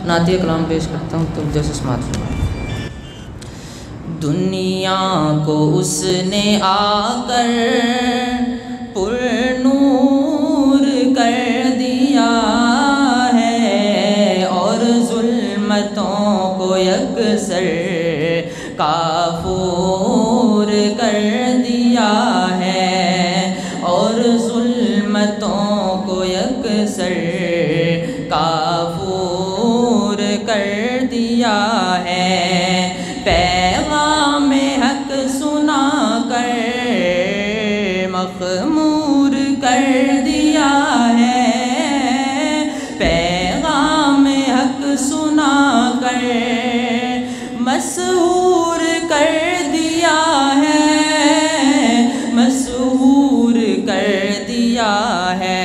نعتیہ کلام پیش کرتا ہوں، توجہ سے سماعت فرمائیں۔ دنیا کو اس نے آ کر پر نور کر دیا ہے، اور ظلمتوں کو یکسر کافور کر دیا ہے، اور ظلمتوں کو یکسر کافور کر دیا ہے۔ پیغام حق سنا کر مخمور کر دیا ہے، پیغام حق سنا کر مسحور کر دیا ہے، مسحور کر دیا ہے۔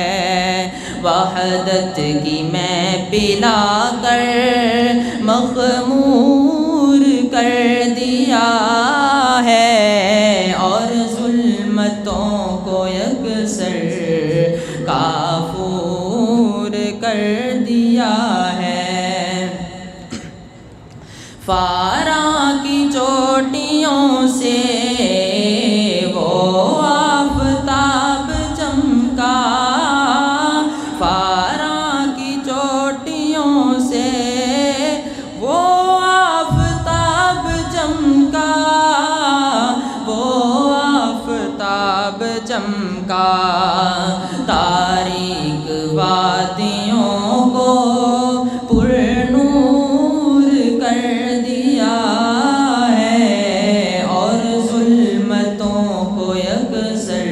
وحدت کی میں پلا کر مخمور کر دیا ہے، اور ظلمتوں کو یکسر کافور کر دیا ہے۔ فاراں کی چوٹیوں سے وہ آفتاب چمکا، فاراں کی چوٹیوں سے وہ آفتاب چمکا، وہ آفتاب چمکا، تاریک وادیوں کو پر نور کر دیا ہے، اور ظلمتوں کو یکسر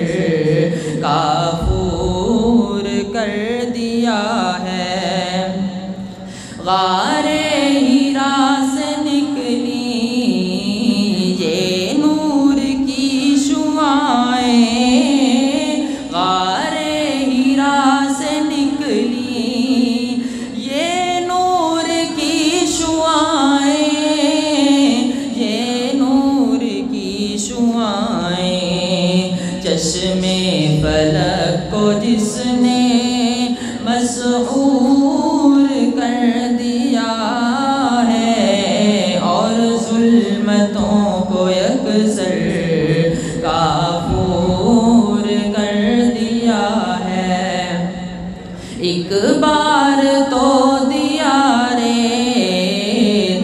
کافور کر دیا ہے۔ غار ہیرا سے نکلی یہ نور کی شعاعیں، غار ہیرا سے نکلی یہ نور کی شعاعیں، یہ نور کی شعاعیں، چشم فلک کو جس نے مسحور کر دیا ہے، اور ظلمتوں کو یکسر کافور کر دیا ہے۔ ایک بار تو دیار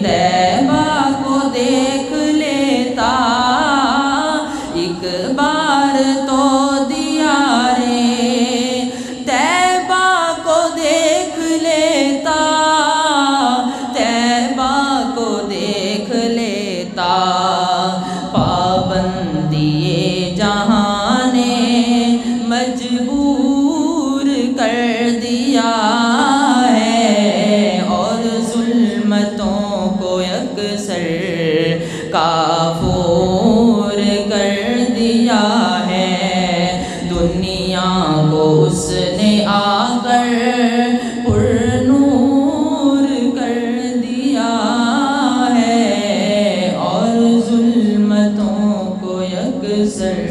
طیبہ کو دیکھ لیتا، ایک بار تو دیار طیبہ کو دیکھ لیتا، طیبہ کو دیکھ لیتا، پابندی جہاں نے مجبور کر دیا ہے، اور ظلمتوں کو یکسر کافور کر دیا ہے۔ دنیا کو اس نے آ کر پر نور کر دیا ہے، اور ظلمتوں کو یکسر